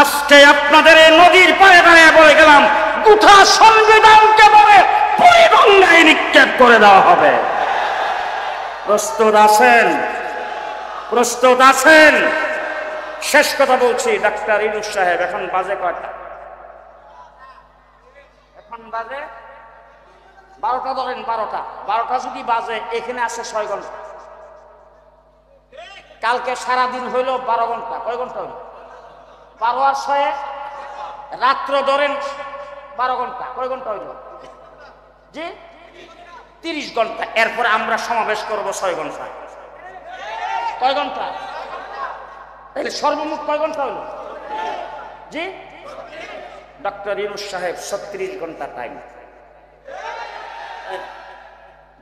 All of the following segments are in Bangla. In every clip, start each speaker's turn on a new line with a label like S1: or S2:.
S1: আজকে আপনাদের এই নদীর পাড়ে দাঁড়িয়ে বলে গেলাম, গোটা সংবিধানকে বলে পরিগঙ্গায় নিক্ষেপ করে দেওয়া হবে। প্রস্তুত আছেন? প্রস্তুত আছেন? শেষ কথা বলছি, ডাক্তার ইউনূস সাহেব, এখন বাজে কয়টা? এখন বাজে 12টা। ধরেন 12টা যদি বাজে, এখানে আছে 6 ঘন্টা। কালকে সারাদিন হইল 12 ঘন্টা। কয় ঘন্টা হইল? 12 আর 6 রাত্র ধরেন 12 ঘন্টা। কয় ঘন্টা হইল? জি 30 ঘন্টা। এরপরে আমরা সমাবেশ করব 6 ঘন্টা। কয় ঘন্টা? তাহলে সর্বমোট কয় ঘন্টা হইল? জি ডক্টর ইউনূস সাহেব 36 ঘন্টা টাইম।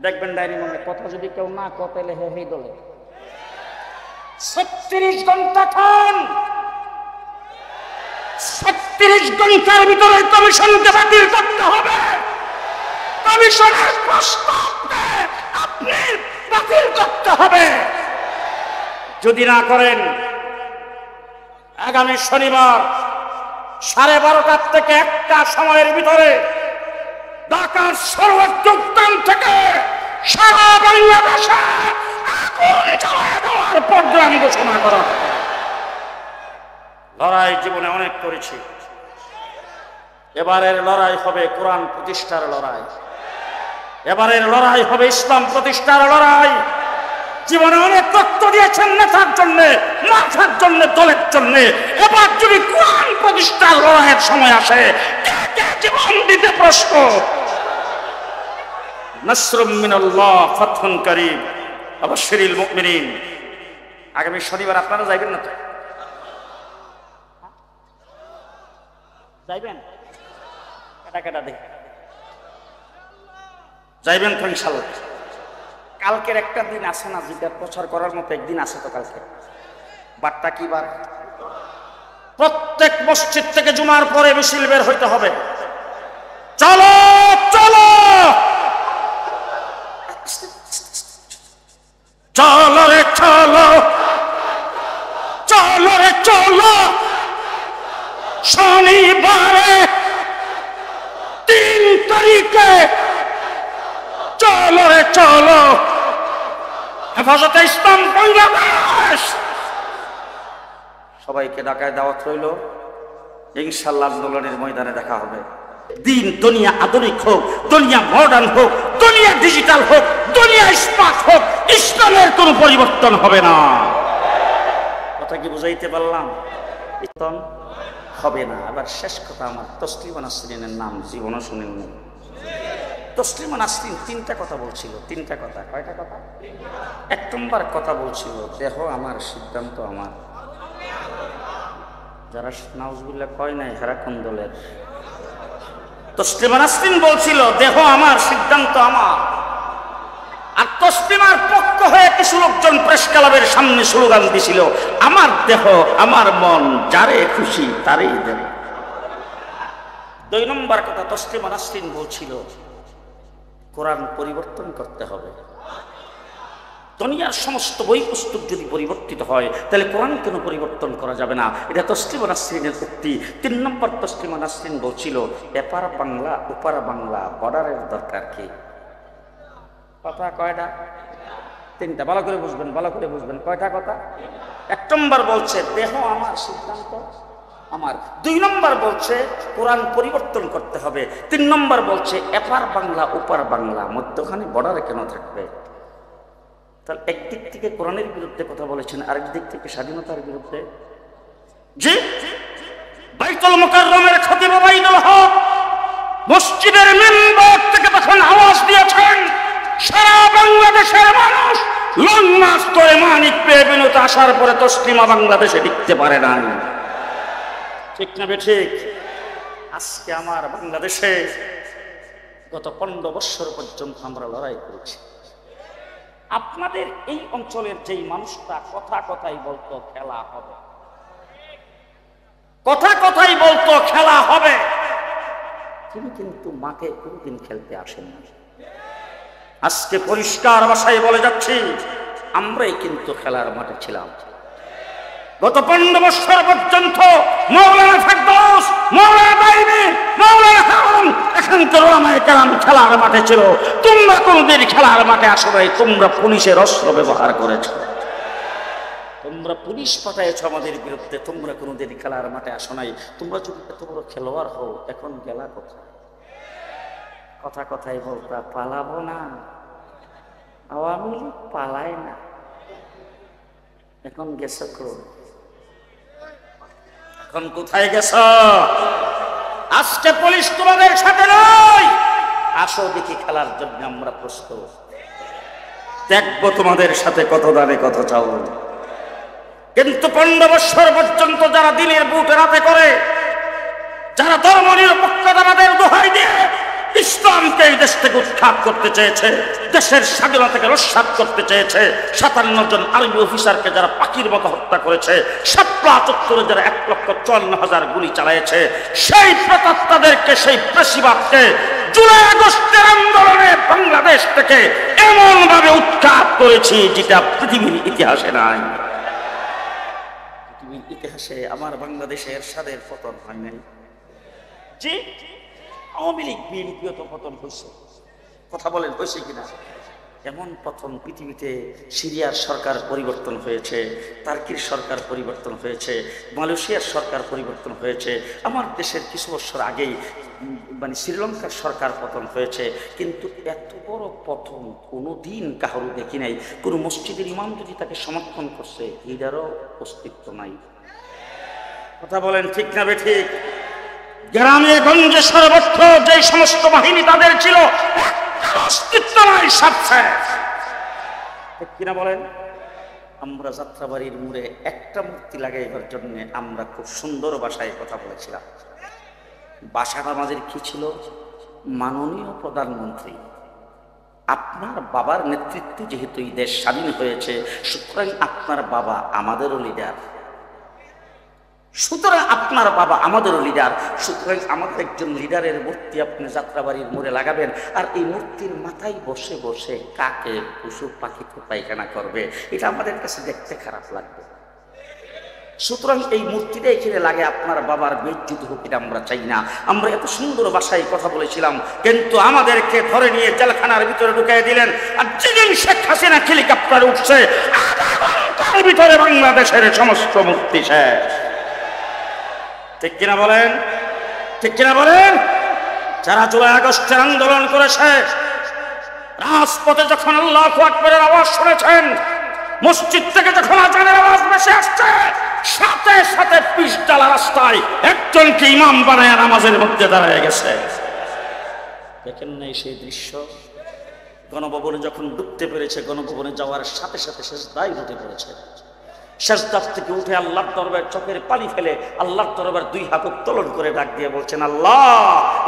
S1: দেখবেন ডায়েরি মনে কথা যদি কেউ না কতেলে হে দলে 36 ঘন্টা খান। 36 ঘন্টার ভিতরে কমিশনকে বাতিল করতে হবে। কমিশনের প্রস্তাবকে আপনি বাতিল করতে হবে। যদি না করেন, আগামী শনিবার 12:30 থেকে 1টা সময়ের ভিতরে ঢাকার সর্বোচ্চ স্থান থেকে সারা বাংলাদেশে আগুন জ্বালিয়ে দেওয়ার প্রোগ্রাম ঘোষণা করা হবে। লড়াই জীবনে অনেক করেছি, এবারের লড়াই হবে কোরআন প্রতিষ্ঠার লড়াই। এবারের লড়াই হবে ইসলাম প্রতিষ্ঠার লড়াই। জীবনে অনেক রক্ত দিয়েছেন নেতার জন্য, মাথার জন্য, দলের জন্য। এবার যদি কোরআন প্রতিষ্ঠার লড়াইয়ের সময় আসে, কে কে জীবন দিতে প্রস্তুত? নাসরুম মিনাল্লাহ ফাতহুন কারীম ওয়াবাশশিরিল মুমিনিন। আগামী শনিবার আপনারা যাইবেন না তো? যাইবেন? কেটা দেখে যাইবেন তো ইনশাআল্লাহ। কালকের একটা দিন আছে না, যেটা প্রচার করার মতো একদিন আছে তো কালকে। বারটা কি বার? প্রত্যেক মসজিদ থেকে জুমার পরে মিছিল বের হইতে হবে। চলো চলো চলো রে চলো, চলো রে চলো। শনিবারে 3 তারিখে চলো রে চলো। হেফাজতে ইসলাম বাংলাদেশ সবাইকে ঢাকায় দাওয়াত রইল। ইনশাআল্লাহ আন্দোলনের ময়দানে দেখা হবে। দিন দুনিয়া আধুনিক হোক, দুনিয়া মডার্ন হোক, দুনিয়া ডিজিটাল হোক, দুনিয়া স্মার্ট হোক, ইসলামের কোনো পরিবর্তন হবে না। কথা কি বুঝাইতে পারলাম? পরিবর্তন হবে না। আবার শেষ কথা, আমার তসলিমা নাসরিনের নাম জীবনও শুনেননি। তসলিমা নাসরিন 3টা কথা বলছিল। 3টা কথা। কয়টা কথা? 1 নম্বর কথা বলছিল, দেহ আমার, সিদ্ধান্ত আমার। যারা নাউজুবিল্লাহ কয় নাই হেরা কোন দলের? তসলিমা নাসরিন বলছিল, দেহ আমার, সিদ্ধান্ত আমার। আর তসলিমার পক্ষ হয়ে কিছু লোকজন প্রেস ক্লাবের সামনে স্লোগান দিছিল, আমার দেহ, আমার মন, যারে খুশি তারেই দেবে। 2 নম্বর কথা, তসলিমা নাসরিন বলছিল, কোরআন পরিবর্তন করতে হবে। দুনিয়ার সমস্ত বই পুস্তক যদি পরিবর্তিত হয়, তাহলে কোরআন কেন পরিবর্তন করা যাবে না? এটা তসলিমা নাসরিনের উক্তি। 3 নম্বর, তসলিমা নাসরিন বলছিল, এপার বাংলা ওপার বাংলা, বর্ডারের দরকার কি? কথা কয়টা? 3টা। ভালো করে বুঝবেন, ভালো করে বুঝবেন। কয়টা কথা? 1 নম্বর বলছে দেহ আমার, সিদ্ধান্ত আমার। 2 নম্বর বলছে কোরআন পরিবর্তন করতে হবে। 3 নম্বর বলছে এপার বাংলা ওপার বাংলা, মধ্যখানে বর্ডারে কেন থাকবে? তাহলে একদিক থেকে কোরআনের বিরুদ্ধে কথা বলেছেন, আরেক দিক থেকে স্বাধীনতার বিরুদ্ধে। জি বাইতুল মুকাররমের খতিব ওবাইদুল হক মসজিদের মিম্বর থেকে তখন আওয়াজ দিয়েছেন, সারা বাংলাদেশের মানুষ লং মাস করে মানিক পেয়ে বিনত আসার পরে তসলিমা বাংলাদেশে টিকতে পারে না। ঠিক না বেঠিক? আজকে আমার বাংলাদেশে গত 15 বছর পর্যন্ত আমরা লড়াই করেছি। আপনাদের এই অঞ্চলের যেই মানুষটা কথা কথাই বলতো খেলা হবে, কথা কথাই বলতো খেলা হবে, তিনি কিন্তু মাকে কোনদিন খেলতে আসেন না। আজকে পরিষ্কার ভাষায় বলে যাচ্ছি, আমরাই কিন্তু খেলার মাঠে ছিলাম। গত 15 বছর পর্যন্ত মাওলানা ফেরদৌস, মাওলানা দাইমি, মাওলানা হারুন এখানকার ওলামায়ে কেরাম খেলার মাঠে ছিল। তোমরা কোনদিন খেলার মাঠে আসো নাই, তোমরা পুলিশের অস্ত্র ব্যবহার করেছো, তোমরা পুলিশ পাঠাইছো আমাদের বিরুদ্ধে, তোমরা কোনদিন খেলার মাঠে আসো নাই। তোমরা যদি এত বড় খেলোয়াড় হও, এখন গেলা কোথায়? কথা কথাই বলতা পালাবো না, আওয়ামী লীগ পালায় না, এখন গেছো এখন কোথায় গেছ? আজকে পুলিশ তোমাদের সাথে নয়, আসো দেখি খেলার জন্য আমরা প্রস্তুত, দেখবো তোমাদের সাথে কত দামে কত চাও। কিন্তু 15 বছর পর্যন্ত যারা দিনের বুট রাতে করে, যারা ধর্ম নিরপেক্ষতাবাদের দোহাই দিয়ে ইসলামকে এই দেশ থেকে উৎখাত করতে চেয়েছে, দেশের স্বাধীনতাকে রক্ষা করতে চেয়েছে, 57 জন আর্মি অফিসারকে যারা পাখির মতো হত্যা করেছে, শাপলা চত্বরে যারা 1,54,000 গুলি চালিয়েছে, সেই প্রেতাত্মাদেরকে, সেই প্রেসিবাদকে জুলাই আগস্টের আন্দোলনে বাংলাদেশ থেকে এমন ভাবে উৎখাত করেছি যেটা পৃথিবীর ইতিহাসে নাই। পৃথিবীর ইতিহাসে আমার বাংলাদেশে এরশাদের পতন হয় নাই। জি, আওয়ামী লীগ বিএনপিও তো পতন হয়েছে, কথা বলেন হয়েছে কিনা? এমন পতন পৃথিবীতে সিরিয়ার সরকার পরিবর্তন হয়েছে, টার্কির সরকার পরিবর্তন হয়েছে, মালয়েশিয়ার সরকার পরিবর্তন হয়েছে, আমার দেশের কিছু বছর আগেই মানে শ্রীলঙ্কার সরকার পতন হয়েছে। কিন্তু এত বড় পতন কোনোদিন কাহারও দেখি নাই। কোনো মসজিদের ইমাম যদি তাকে সমর্থন করছে, এটারও অস্তিত্ব নাই। কথা বলেন ঠিক না বেঠিক? গ্রামে গঞ্জে সর্বত্র যে সমস্ত বাহিনী তাদের ছিল, অস্তিত্ব নাই, সাথে কিনা বলেন? আমরা যাত্রাবাড়ির মোড়ে একটা মূর্তি লাগাইবার জন্য আমরা খুব সুন্দর ভাষায় কথা বলেছিলাম। ভাষাটা আমাদের কি ছিল? মাননীয় প্রধানমন্ত্রী, আপনার বাবার নেতৃত্বে যেহেতু এই দেশ স্বাধীন হয়েছে, সুতরাং আপনার বাবা আমাদেরও লিডার, সুতরাং আপনার বাবা আমাদেরও লিডার, সুতরাং আমাদের একজন লিডারের মূর্তি আপনি যাত্রাবাড়ির মোড়ে লাগাবেন, আর এই মূর্তির মাথায় বসে বসে কাকে, পশু পাখি পায়খানা করবে, এটা আমাদের কাছে দেখতে খারাপ লাগবে। সুতরাং এই মূর্তিটা এখানে লাগে, আপনার বাবার বেইজ্জতি হোক, এটা আমরা চাই না। আমরা এত সুন্দর ভাষায় কথা বলেছিলাম, কিন্তু আমাদেরকে ধরে নিয়ে জেলখানার ভিতরে ঢুকিয়ে দিলেন। আর যেদিন শেখ হাসিনা হেলিকপ্টারে উঠছে, তার ভিতরে বাংলাদেশের সমস্ত মূর্তি শেষ। ঠিক কিনা বলেন? ঠিক কিনা বলেন? যারা জুলাই আগস্টের আন্দোলন করেছে, রাজপথে যখন আল্লাহু আকবারের আওয়াজ শুনেছেন, মসজিদ থেকে যখন আজানের আওয়াজ ভেসে আসছে, সাথে সাথে পিচঢালা রাস্তায় একজনকে ইমাম বানায় নামাজের মধ্যে দাঁড়িয়ে গেছে। দেখেন নাই সেই দৃশ্য? গণভবনে যখন ঢুকতে পেরেছে, গণভবনে যাওয়ার সাথে সাথে সেজদায় উঠে পড়েছে। সেজদার থেকে উঠে আল্লাহর দরবারে চোখের পানি ফেলে আল্লাহর দরবারে 2 হাত উত্তোলন করে ডাক দিয়ে বলছেন, আল্লাহ,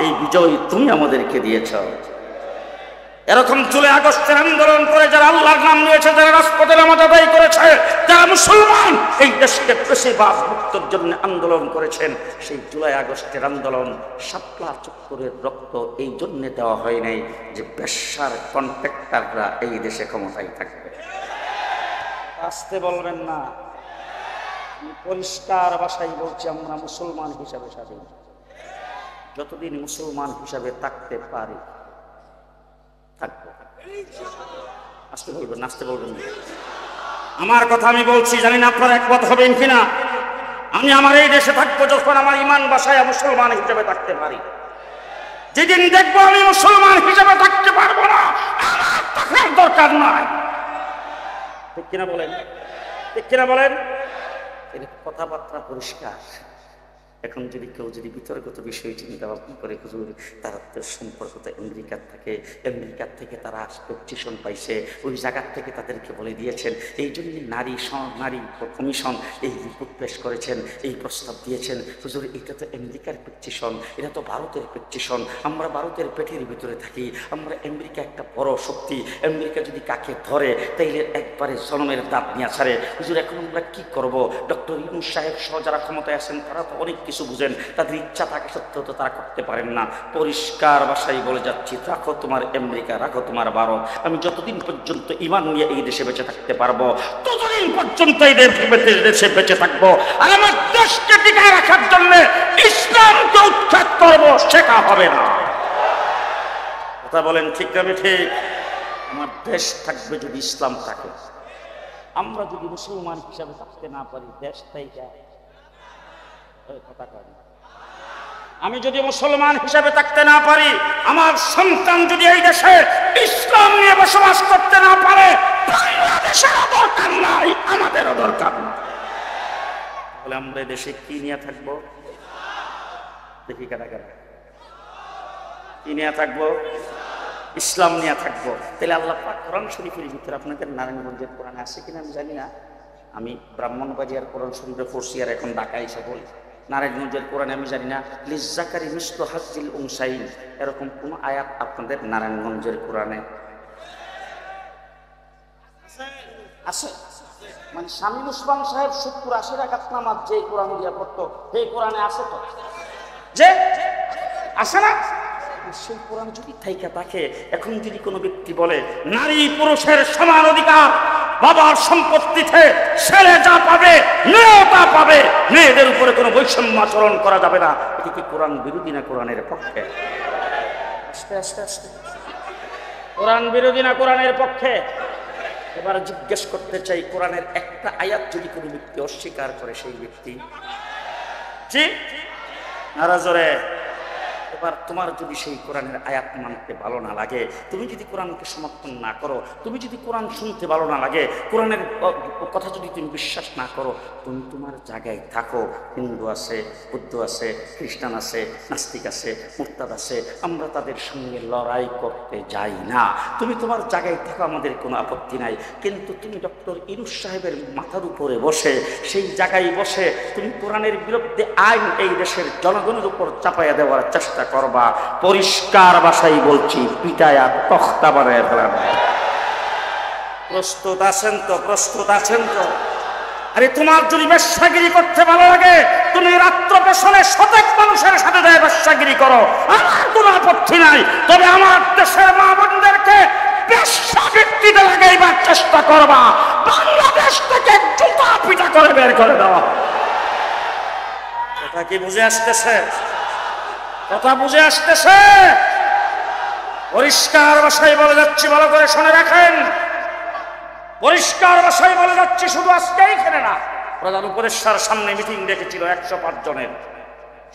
S1: এই বিজয় তুমি আমাদেরকে দিয়েছ। এরকম জুলাই আগস্টের আন্দোলন করে যারা আল্লাহর নাম নিয়েছে, যারা রাজপথে নামাজ আদায় করেছে, যারা মুসলমান এই দেশকে ফ্যাসিবাদ মুক্তর জন্য আন্দোলন করেছেন, সেই জুলাই আগস্টের আন্দোলন শাপলা চত্বরের রক্ত এই জন্য দেওয়া হয় নাই যে বেশ্যার কন্ট্রাক্টররা এই দেশে ক্ষমতায় থাকবে। আসতে বলবেন না, পরিষ্কার ভাষায় বলছি, আমরা মুসলমান হিসাবে স্বাধীন। যতদিন মুসলমান হিসাবে থাকতে পারি থাকবো। আসতে বলবেন, আসতে বলবেন। আমার কথা আমি বলছি, জানি না আপনারা একমত হবেন কিনা। আমি আমার এই দেশে থাকবো যখন আমার ইমান বাসায় মুসলমান হিসাবে থাকতে পারি। যেদিন দেখবো আমি মুসলমান হিসাবে থাকতে পারবো না, আমার থাকার দরকার নাই। ঠিক কিনা বলেন? ঠিক কিনা বলেন? কথাবার্তা পরিষ্কার। এখন যদি কেউ যদি বিতর্কিত বিষয় চিন্তা ভাবনা করে, হুজুর তারা তো সম্পর্ক তো আমেরিকার থেকে তারা পেটিশন পাইছে, ওই জায়গার থেকে তাদেরকে বলে দিয়েছেন, এই জন্য নারী কমিশন এই রিপোর্ট পেশ করেছেন, এই প্রস্তাব দিয়েছেন। হুজুর এটা তো আমেরিকার পেটিশন, এটা তো ভারতের পেটিশন। আমরা ভারতের পেটের ভিতরে থাকি, আমরা আমেরিকা একটা বড় শক্তি, আমেরিকা যদি কাকে ধরে তাইলে একবারে জনমের দাঁত নিয়ে ছাড়ে। হুজুর এখন আমরা কি করব? ডক্টর ইউনূস সাহেব সহ যারা ক্ষমতায় আছেন তারা তো অনেক কিছু বুঝেন, তাদের ইচ্ছা থাকে সত্ত্বেও তো তারা করতে পারেন না। পরিষ্কার ভাষায় বলে যাচ্ছি, রাখো তোমার আমেরিকা, রাখো তোমার ভারত, আমি যতদিন পর্যন্ত ঈমান নিয়ে এই দেশে বেঁচে থাকতে পারবো ততদিন পর্যন্ত এই দেশে বেঁচে থাকবো। আর আমার দেশকে টিকায় রাখার জন্য ইসলামকে উৎখাত করবো, শেখা হবে না। কথা বলেন ঠিক না ঠিক? আমার দেশ থাকবে যদি ইসলাম থাকে। আমরা যদি মুসলমান হিসাবে থাকতে না পারি, দেশ তাই যায়। কথা কয় না। আমি যদি মুসলমান হিসাবে থাকতে না পারি, আমার সন্তান যদি এই দেশে ইসলাম নিয়ে বসবাস করতে না পারে, বাংলাদেশেরও দরকার নাই, আমাদেরও দরকার নাই। তাহলে আমরা দেশে কি নিয়ে থাকবো? দেখি কারা কারা কি নিয়ে থাকবো? ইসলাম নিয়ে থাকবো। তাহলে আল্লাহ পাক কোরআন শরীফের ভিতরে, আপনাদের নারায়ণগঞ্জের কোরআনে আছে কিনা আমি জানি না, আমি ব্রাহ্মণবাড়িয়ার কোরআন শরীফে পড়ছি আর এখন ঢাকায় এসে বলি। নারায়ণগঞ্জের কোরআনে আমি জানি না লিজ্জাকারি মিসলু হাজ্জিল উনসাইন, এরকম কোন আয়াত আপনাদের নারায়ণগঞ্জের কোরআনে আছে? মানে শামীম ওসমান সাহেব 70-80 রাকাত নামাজ যে কোরআন দিয়া পড়তো, সেই কোরআনে আছে তো? যে আছে না? সেই কোরআন যদি থাইকা থাকে, এখন যদি কোনো ব্যক্তি বলে নারী পুরুষের সমান অধিকার, বাবার সম্পত্তিতে ছেলে যা পাবে মেয়েও তা পাবে, মেয়েদের উপরে কোনো বৈষম্য আচরণ করা যাবে না, এটি কি কোরআন বিরোধী না কোরআনের পক্ষে? আস্তে আস্তে আস্তে কোরআন বিরোধী না কোরআনের পক্ষে? এবার জিজ্ঞেস করতে চাই, কোরআনের একটা আয়াত যদি কোনো ব্যক্তি অস্বীকার করে, সেই ব্যক্তি জি নারাজরে। এবার তোমার যদি সেই কোরআনের আয়াত মানতে ভালো না লাগে, তুমি যদি কোরআনকে সমর্থন না করো, তুমি যদি কোরআন শুনতে ভালো না লাগে, কোরআনের কথা যদি তুমি বিশ্বাস না করো, তুমি তোমার জায়গায় থাকো। হিন্দু আছে, বৌদ্ধ আছে, খ্রিস্টান আছে, নাস্তিক আছে, মুরতাদ আছে, আমরা তাদের সঙ্গে লড়াই করতে যাই না। তুমি তোমার জায়গায় থাকো, আমাদের কোনো আপত্তি নাই। কিন্তু তুমি ডক্টর ইউনূস সাহেবের মাথার উপরে বসে, সেই জায়গায় বসে তুমি কোরআনের বিরুদ্ধে আইন এই দেশের জনগণের উপর চাপাইয়া দেওয়ার চেষ্টা করবা, পরিষ্কার ভাষায় বলছি, পিটায়া তখতা বানায় ফেলানো। প্রস্তুত আছেন তো? প্রস্তুত আছেন তো? আরে তোমার যদি ব্যবসাগিরি করতে ভালো লাগে, তুমি রাত্র পেছনে শতেক মানুষের সাথে দেয় ব্যবসাগিরি করো, আমার কোনো আপত্তি নাই। তবে আমার দেশের মা বোনদেরকে ব্যবসাবৃত্তিতে লাগাইবার চেষ্টা করবা, বাংলাদেশ থেকে জুতা পিটা করে বের করে দেওয়া। কথা কি বুঝে আসতেছে? কথা বুঝে আসতেছে? পরিষ্কার ভাষায় বলে যাচ্ছি, ভালো করে শুনে রাখেন। পরিষ্কার ভাষায় বলে যাচ্ছি, শুধু আজকে এইখানে না, প্রধান উপদেষ্টার সামনে মিটিং ডেকেছিল 105 জনের,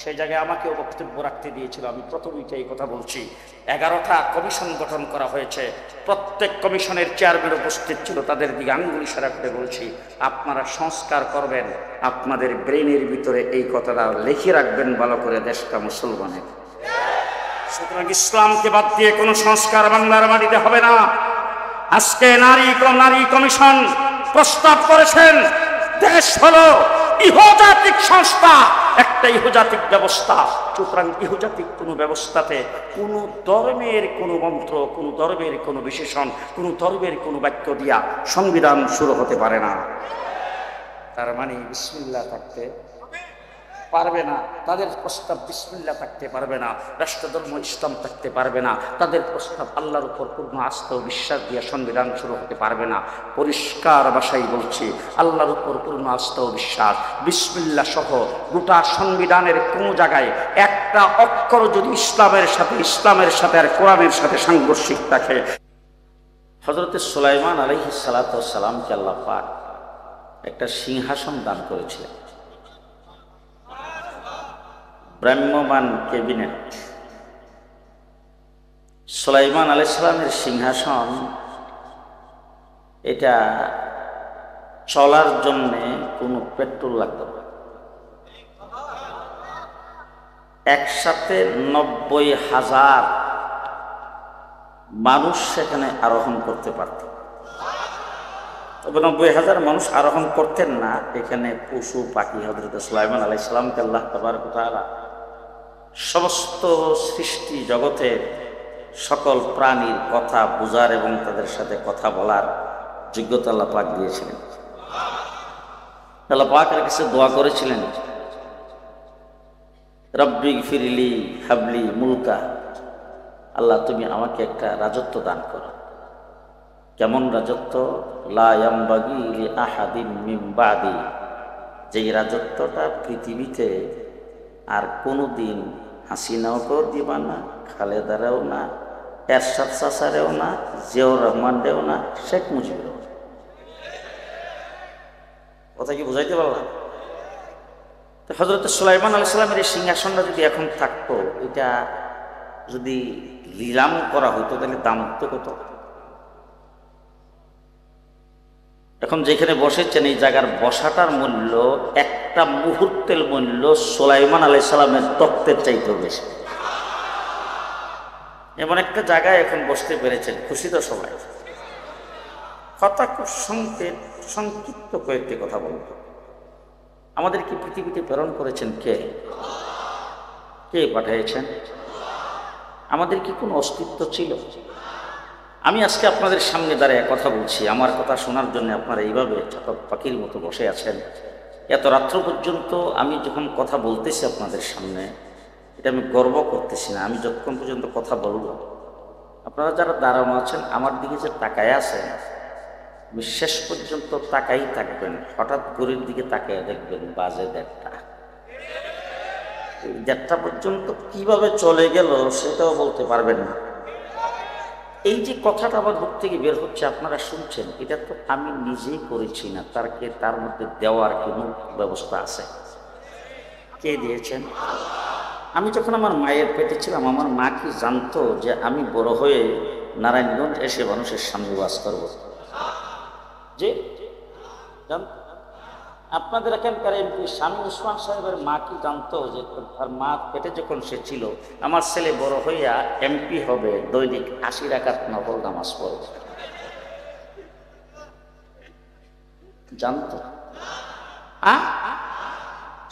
S1: সেই জায়গায় আমাকেও বক্তব্য রাখতে দিয়েছিল। আমি প্রথমেই এই কথা বলছি, 11টা কমিশন গঠন করা হয়েছে, প্রত্যেক কমিশনের চেয়ারম্যান উপস্থিত ছিল। তাদের দিকে আঙ্গুল ইশারা করে বলছি, আপনারা সংস্কার করবেন, আপনাদের ব্রেনের ভিতরে এই কথাটা লিখে রাখবেন ভালো করে, দেশটা মুসলমানের। সুতরাং ইসলামকে বাদ দিয়ে কোনো সংস্কার বাংলার মাটিতে হবে না। আজকে নারী কমিশন প্রস্তাব করেছেন, দেশ হলো ইহজাতিক সংস্থা, একটা ইহজাতিক ব্যবস্থা। সুতরাং ইহজাতিক কোনো ব্যবস্থাতে কোনো ধর্মের কোনো মন্ত্র, কোনো ধর্মের কোনো বিশেষণ, কোনো ধর্মের কোনো বাক্য দিয়া সংবিধান শুরু হতে পারে না। তার মানে বিসমিল্লাহ থাকতে পারবে না, তাদের প্রস্তাব বিসমিল্লাহ থাকতে পারবে না, রাষ্ট্রধর্ম ইসলাম থাকতে পারবে না, তাদের প্রস্তাব আল্লাহর উপর পূর্ণ আস্থা ও বিশ্বাস দিয়ে সংবিধান শুরু হতে পারবে না। পরিষ্কার ভাষায় বলছি, আল্লাহর উপর পূর্ণ আস্থা ও বিশ্বাস, বিসমিল্লাহ সহ গোটা সংবিধানের কোনো জায়গায় একটা অক্ষর যদি ইসলামের সাথে আর কোরআনের সাথে সাংঘর্ষিক থাকে। হযরত সুলাইমান আলাইহিস সালাতু ওয়াস সালামকে আল্লাহ পাক একটা সিংহাসন দান করেছিলেন, ব্রাহ্মমান ক্যাবিনেট। সুলাইমান আলাইহিস সালামের সিংহাসন, এটা চলার জন্য কোনো পেট্রোল লাগতো না। একসাথে 90,000 মানুষ সেখানে আরোহণ করতে পারত। তবে 90,000 মানুষ আরোহণ করতেন না, এখানে পশু পাখি হযরত সুলাইমান আলাইহিস সালামকে আল্লাহ তাবারক ওয়া তাআলা সমস্ত সৃষ্টি জগতের সকল প্রাণীর কথা বুঝার এবং তাদের সাথে কথা বলার যোগ্যতা আল্লাহ পাক দিয়েছিলেন। আল্লাহ পাকের কাছে দোয়া করেছিলেন, রব্বি ফিরলি হাবলি মুলকা, আল্লাহ তুমি আমাকে একটা রাজত্ব দান করো। কেমন রাজত্ব? লা ইয়ামবাগি লি আহাদিন মিন বাদি, যেই রাজত্বটা পৃথিবীতে আর কোনো দিন হাসিনাকেও দিবা না, খালেদারেও না, এরশাদ চাচারেও না, জিয়াউর রহমানরেও না, শেখ মুজিবুর। কথা কি বুঝাইতে পারলাম? তো হযরত সুলাইমান আলাইহিস সালামের এই সিংহাসনটা যদি এখন থাকতো, এটা যদি নিলাম করা হতো তাহলে দাম হতো কত? এখন যেখানে বসেছেন এই জায়গার বসাটার মূল্য, একটা মুহূর্তের মূল্য সুলাইমান আলাইহিস সালামের তত্ত্বের চাইতেও বেশি। এমন একটা জায়গায় এখন বসতে পেরেছেন, খুশি তো সবাই? কথা খুব সংক্ষিপ্ত কয়েকটি কথা বলবো। আমাদের কি পৃথিবীতে প্রেরণ করেছেন কে? কে পাঠিয়েছেন? আমাদের কি কোনো অস্তিত্ব ছিল? আমি আজকে আপনাদের সামনে দাঁড়িয়ে কথা বলছি, আমার কথা শোনার জন্য আপনারা এইভাবে চাতক পাখির মতো বসে আছেন। এত রাত্র পর্যন্ত আমি যখন কথা বলতেছি আপনাদের সামনে, এটা আমি গর্ব করতেছি না। আমি যতক্ষণ পর্যন্ত কথা বলবো, আপনারা যারা দাঁড়ানো আছেন আমার দিকে যে তাকায় আছেন, আমি শেষ পর্যন্ত তাকাই থাকবেন। হঠাৎ ঘড়ির দিকে তাকায় দেখবেন বাজে 1:30। এই 1:30 পর্যন্ত কিভাবে চলে গেল সেটাও বলতে পারবেন না। এই যে কথাটা আমার মুখ থেকে বের হচ্ছে আপনারা শুনছেন, এটা তো আমি নিজেই করেছি না, তার মধ্যে দেওয়ার কোনো ব্যবস্থা আছে? কে দিয়েছেন? আমি যখন আমার মায়ের পেটে ছিলাম, আমার মা কি জানতো যে আমি বড় হয়ে নারায়ণগঞ্জ এসে মানুষের সামনে ওয়াজ করব? যে জানতো? আপনাদের এখানকার এমপি শামীম ওসমান সাহেবের মা কি জানতো যে তার মা পেটে যখন সে ছিল, আমার ছেলে বড় হইয়া এমপি হবে, দৈনিক 80 রাকাত নফল নামাজ পড়বে? জানতো?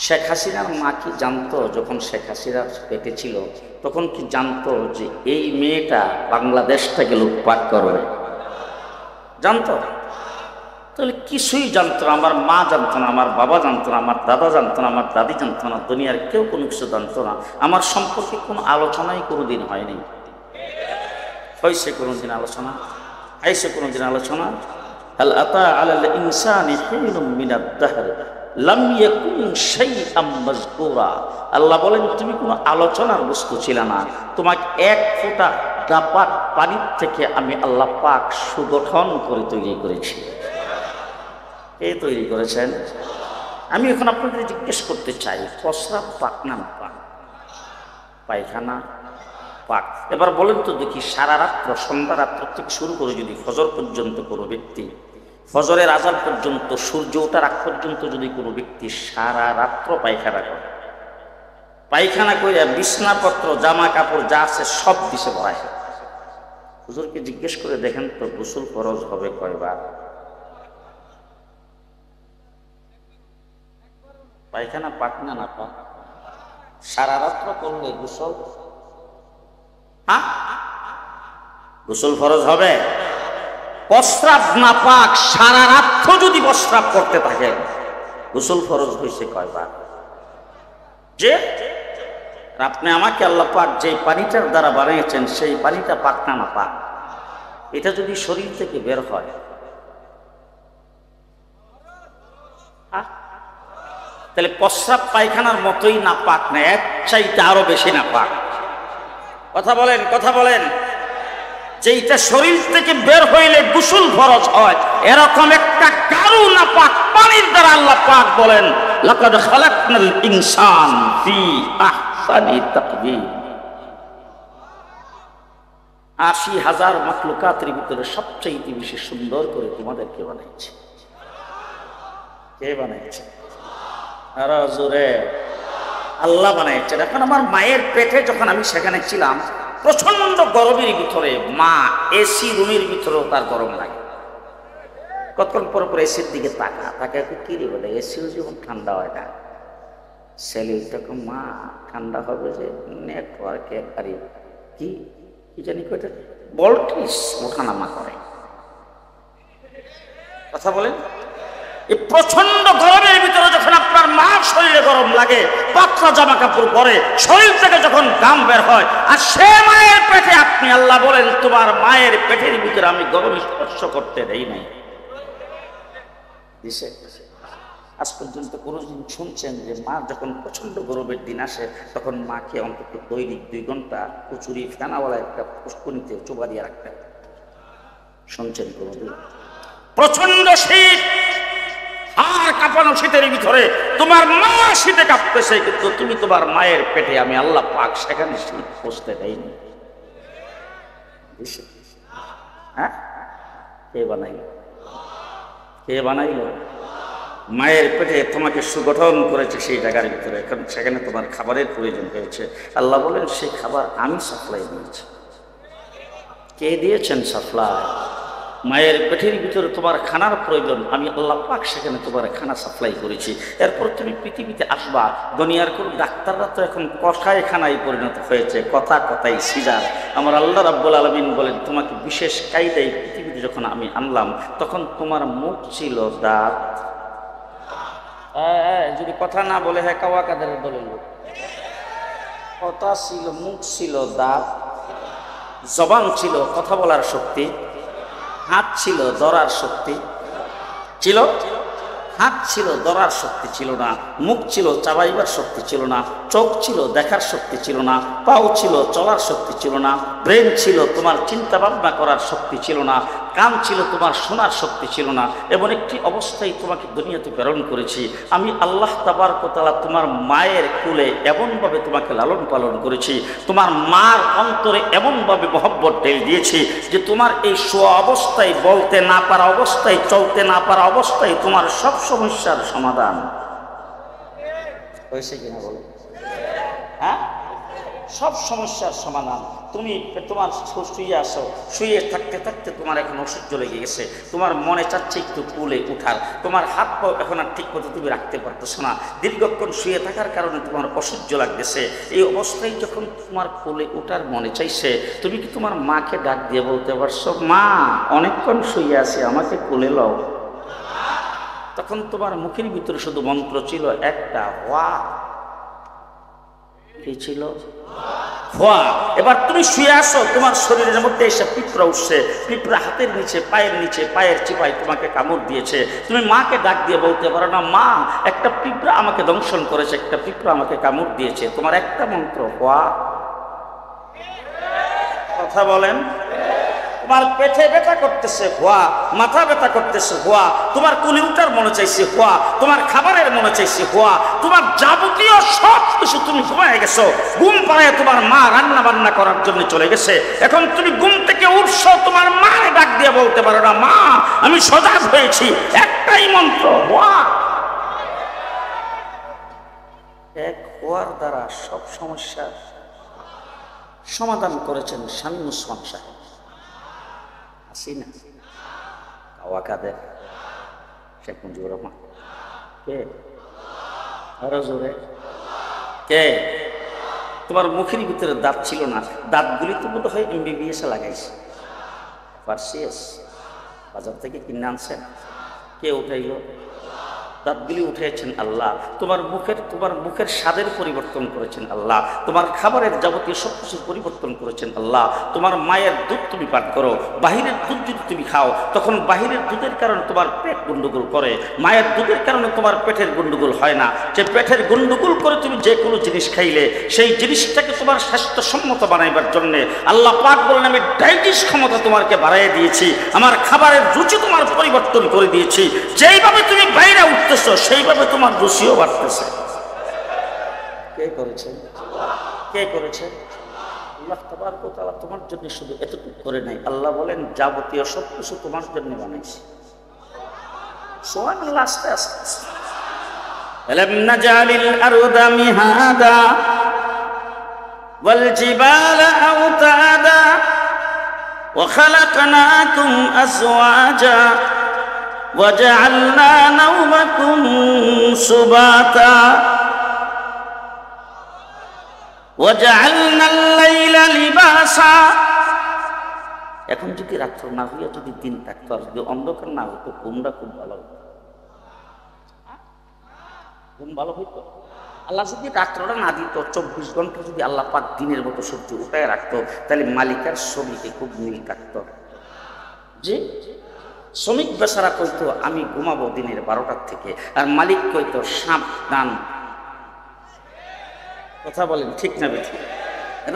S1: শেখ হাসিনার মা কি জানতো যখন শেখ হাসিনার পেটে ছিল, তখন কি জানতো যে এই মেয়েটা বাংলাদেশটাকে লুটপাট করবে? জানতো? তাহলে কিছুই জানতো না। আমার মা জানতো না, আমার বাবা জানতো না, আমার দাদা জানতো না, আমার দাদি জানতো না, দুনিয়ার কেউ কোনো কিছু জানতো না। আমার সম্পর্কে কোনো আলোচনাই কোনোদিন হয়নি। হয়েছে কোনোদিন আলোচনা? আইসে কোনোদিন আলোচনা? হাল আতা আলাল ইনসানি হিনুম মিনাদ দাহর লাম ইয়াকুন শাইআম মাযকুরা। আল্লাহ বলেন তুমি কোনো আলোচনার বস্তু ছিল না, তোমাকে এক ফোঁটা ডাপাত পানির থেকে আমি আল্লাহ পাক সুগঠন করে তৈরি করেছি। কে তৈরি করেছেন? আমি এখন আপনাদের জিজ্ঞেস করতে চাই, প্রস্রাব পাক না পাক? পায়খানা পাক। এবার বলেন তো দেখি, সারা রাত্র, সন্ধ্যা রাত্র থেকে শুরু করে যদি ফজর পর্যন্ত কোনো ব্যক্তি, ফজরের আজান পর্যন্ত, সূর্য ওঠার আগ পর্যন্ত যদি কোনো ব্যক্তি সারা রাত্র পায়খানা করে, পায়খানা করে বিছনাপত্র জামা কাপড় যা আছে সব দিশে ভরায়, হুজুরকে জিজ্ঞেস করে দেখেন তো গোসল ফরজ হবে কয়বার? পায়খানা পাক না না পাক? সারা রাত্র করলে গোসল, গোসল ফরজ হবে? প্রস্রাব না পাক, সারা রাত্র যদি প্রস্রাব করতে থাকে গোসল ফরজ হয়েছে কয়বার? যে আপনি আমাকে আল্লাহ পাক যে পানিটার দ্বারা বানিয়েছেন সেই পানিটা পাক না না পাক? এটা যদি শরীর থেকে বের হয়, তাহলে প্রস্রাব পায়খানার মতোই না পাক না, এক চাইতে আরো বেশি না পাক? কথা বলেন, কথা বলেন। যেটা শরীর থেকে বের হইলে গোসল ফরজ হয়, এরকম একটা কারু না পাক পানির দ্বারা আল্লাহ পাক বলেন লাকাদ খালাকনাল ইনসান ফি আহসানি তাকবীর। ৮০,০০০ মাখলুকাতের ভিতরে সবচেয়ে বেশি সুন্দর করে তোমাদেরকে বানাইছে। কে বানাইছে? আর জোরে আল্লাহ বানাইছেন। এখন আমার মায়ের পেটে যখন আমি সেখানে ছিলাম, প্রচন্ড গরমের ভিতরে মা এসি রুমের ভিতরেও তার গরম লাগে। কতক্ষণ পর পর এসির দিকে তাকায় কি রে বলে, এসিও যেমন ঠান্ডা হয় না। ছেলে তখন মা ঠান্ডা হবে যে নেটওয়ার্কে আরে কি কি জানি কয়টা ভোল্টেজ ওঠানামা করে। কথা বলেন, এই প্রচন্ড গরমের ভিতরে যখন আপনার মার শরীরে গরম লাগে, পাতলা জামা কাপড় পরে শরীর থেকে যখন ঘাম বের হয়, আর সে মায়ের পেটে, আপনি আল্লাহ বলেন তোমার মায়ের পেটের ভিতরে আমি গরম স্পর্শ করতে দেই নাই। আজ পর্যন্ত কোনোদিন শুনছেন যে মা যখন প্রচন্ড গরমের দিন আসে তখন মাকে অন্তত দৈনিক 2 ঘন্টা কচুরি ফেনাওয়ালা একটা পুষ্কনিতে চোবা দিয়ে রাখতেন? শুনছেন কোনোদিন? প্রচন্ড শীত, আর কাঁপানো শীতের ভিতরে তোমার মা শীতে কাঁপতেছে, কিন্তু তুমি তোমার মায়ের পেটে আমি আল্লাহ পাক সেখানে শীত পৌঁছতে দেয়নি। হ্যাঁ, কে বানাইল? কে বানাইল? মায়ের পেটে তোমাকে সুগঠন করেছে সেই জায়গার ভিতরে, এখন সেখানে তোমার খাবারের প্রয়োজন হয়েছে। আল্লাহ বলেন সেই খাবার আমি সাপ্লাই দিয়েছি। কে দিয়েছেন সাপ্লাই? মায়ের পেটের ভিতরে তোমার খানার প্রয়োজন, আমি আল্লাহ পাক সেখানে তোমার খানা সাপ্লাই করেছি। এরপর তুমি পৃথিবীতে আসবা। দুনিয়ার কোন ডাক্তাররা তো এখন কষায় খানায় পরিণত হয়েছে, কথা কথাই সিজার। আমার আল্লাহ রাব্বুল আলামিন বলেন তোমাকে বিশেষ কায়দায় পৃথিবীতে যখন আমি আনলাম তখন তোমার মুখ ছিল দাঁত। যদি কথা না বলে হ্যাঁ কাওয়া কাদের বলে লোক, কথা ছিল, মুখ ছিল দাঁত, জবান ছিল কথা বলার শক্তি, হাত ছিল ধরার শক্তি ছিল, হাত ছিল ধরার শক্তি ছিল না, মুখ ছিল চাবাইবার শক্তি ছিল না, চোখ ছিল দেখার শক্তি ছিল না, পাও ছিল চলার শক্তি ছিল না, ব্রেন ছিল তোমার চিন্তা ভাবনা করার শক্তি ছিল না, কান ছিল তোমার শোনার শক্তি ছিল না। এমন একটি অবস্থায় তোমাকে দুনিয়াতে প্রেরণ করেছি আমি আল্লাহ তাবারক ওয়া তাআলা। তোমার মায়ের কোলে এমনভাবে তোমাকে লালন পালন করেছি, তোমার মার অন্তরে এমনভাবে মহব্বত ঢেলে দিয়েছি যে তোমার এই শোয়া অবস্থায়, বলতে না পারা অবস্থায়, চলতে না পারা অবস্থায় তোমার সব সমস্যার সমাধান হয়েছে কিনা বলো? হ্যাঁ, সব সমস্যার সমাধান। তুমি তোমার শুয়ে আসো, শুয়ে থাকতে থাকতে তোমার এখন অসহ্য লেগে গেছে, তোমার মনে চাচ্ছে একটু কুলে উঠার, তোমার হাত পাও এখন আর ঠিক মতো তুমি রাখতে পারতেছো না, দীর্ঘক্ষণ শুয়ে থাকার কারণে তোমার অসহ্য লাগতেছে। এই অবস্থায় যখন তোমার কোলে উঠার মনে চাইছে, তুমি কি তোমার মাকে ডাক দিয়ে বলতে পারছো মা অনেকক্ষণ শুয়ে আছে আমাকে কোলে লও? তখন তোমার মুখের ভিতরে শুধু মন্ত্র ছিল একটা, ওয়া। কি ছিল? ওয়া। এবার তুমি শুয়ে আসো, তোমার শরীরের মধ্যে এসে পিঁপড়া উঠছে, পিঁপড়া হাতের নিচে, পায়ের নিচে, পায়ের চিপায় তোমাকে কামড় দিয়েছে। তুমি মাকে ডাক দিয়ে বলতে পারো না মা একটা পিঁপড়া আমাকে দংশন করেছে, একটা পিঁপড়া আমাকে কামড় দিয়েছে। তোমার একটা মন্ত্র, ওয়া। কথা বলেন? তোমার পেটে ব্যথা করতেছে, হোয়া। মাথা ব্যথা করতেছে, হোয়া। তোমার কুলি উঠার মনে চাইছে, হোয়া। তোমার খাবারের মনে চাইছে, হোয়া। তোমার যাবতীয় সব কিছু, তুমি ঘুমায় গেছো, ঘুম পাড়ায় তোমার মা রান্না বান্না করার জন্য চলে গেছে। এখন তুমি ঘুম থেকে উঠছো, তোমার মায়ের ডাক দিয়ে বলতে পারো না মা আমি সজাগ হয়েছি, একটাই মন্ত্র, হোয়া। এক হোয়ার দ্বারা সব সমস্যার সমাধান করেছেন শামীম ওসমান সাহেব। কাওয়া কাদের? শেখ মুজিবুর রহমান। কে? আরো জোরে কে? তোমার মুখের ভিতরে দাঁত ছিল না, দাঁতগুলি তো বোধ হয় MBBS লাগাইছে, পারসিয়াস বাজার থেকে কিনে আনছেন। কে উঠাইল? দাঁতগুলি উঠেছেন আল্লাহ। তোমার মুখের স্বাদের পরিবর্তন করেছেন আল্লাহ। তোমার খাবারের যাবতীয় সব কিছু পরিবর্তন করেছেন আল্লাহ। তোমার মায়ের দুধ তুমি পান করো, বাহিরের দুধ যদি তুমি খাও তখন বাহিরের দুধের কারণে তোমার পেট গন্ডগোল করে, মায়ের দুধের কারণে তোমার পেটের গন্ডগোল হয় না। যে পেটের গন্ডগোল করে তুমি যে কোনো জিনিস খাইলে সেই জিনিসটাকে তোমার স্বাস্থ্যসম্মত বানাইবার জন্যে আল্লাহ পাক বলেন আমি ডাইজেস্ট ক্ষমতা তোমাকে বাড়াইয়ে দিয়েছি, আমার খাবারের রুচি তোমার পরিবর্তন করে দিয়েছি। যেইভাবে তুমি বাইরে উঠতে সেইভাবে তোমার রুচিও বাড়তেছে। কে করেছে? কে করেছে? আল্লাহ তাবারক ওয়া তাআলা তোমার জন্য শুধু এতটুকু করে নাই, আল্লাহ বলেন যাবতীয় সব কিছু তোমার জন্য বানাইছি। সুবহানাল্লাহ। আস্তে আস্তে আলাম নাজালিল আরদা মিহাদা ওয়াল জিবালা আওতাদা ওয়া খালাকনাকুম আজওয়াজা وَجَعَلْنَا نَوْمَكُمْ سُبَاتًا وَجَعَلْنَا اللَّيْلَ لِبَاسًا। এখন যদি রাত্র না হইয়া যদি দিন থাকতো, আর যদি অন্ধকার না হতো ঘুমটা খুব ভালো হতো। ঘুম ভালো হইতো? আল্লাহ যদি রাত্রটা না দিত, 24 ঘন্টা যদি আল্লাহ পাক দিনের মতো সূর্য উঠায় রাখতো, তাহলে মালিক আর শ্রমিকে খুব মিল থাকতো। যে শ্রমিক বেচারা কইতো আমি ঘুমাবো দিনের 12টার থেকে, আর মালিক কইতো সাবধান। কথা বলেন ঠিক না বেঠিক?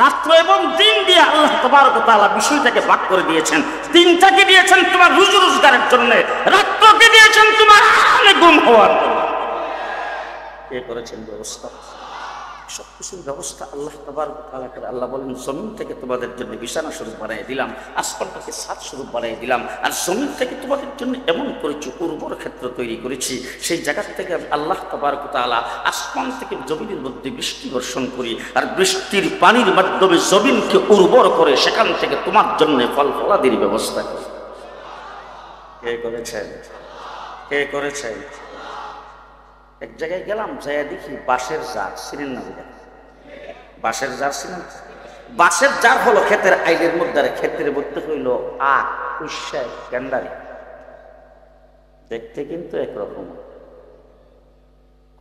S1: রাত্র এবং দিন দিয়ে আল্লাহ তাবারক ওয়া তাআলা বিষয়টাকে ভাগ করে দিয়েছেন। দিনটাকে দিয়েছেন তোমার রুজি রোজগারের জন্য, রাত্রকে দিয়েছেন তোমার আরামে ঘুম হওয়ার জন্য। কে করেছেন ব্যবস্থা? সবকিছুর ব্যবস্থা আল্লাহ তাবারক ওয়া তাআলা করে। আল্লাহ বলেন জমিন থেকে তোমাদের জন্য বিছানা স্বরূপ বানিয়ে দিলাম, আসমানটাকে ছাদ স্বরূপ বানিয়ে দিলাম, আর জমিন থেকে তোমাদের জন্য এমন করেছি উর্বর ক্ষেত্র তৈরি করেছি। সেই জায়গা থেকে আল্লাহ তাবারক ওয়া তাআলা আসমান থেকে জমিনের মধ্যে বৃষ্টি বর্ষণ করি, আর বৃষ্টির পানির মাধ্যমে জমিনকে উর্বর করে সেখান থেকে তোমার জন্য ফল ফলাদির ব্যবস্থা করি। কে করেছেন? কে করেছেন? এক জায়গায় গেলাম, যাইয়া দেখি বাঁশের জার। চিনেন না? বাঁশের জার চিনেন? বাঁশের জার হলো ক্ষেতের আইলের মধ্যে, আর ক্ষেতের মধ্যে হইল আখ, উৎসাহ, গেন্ডারি। দেখতে কিন্তু একরকম,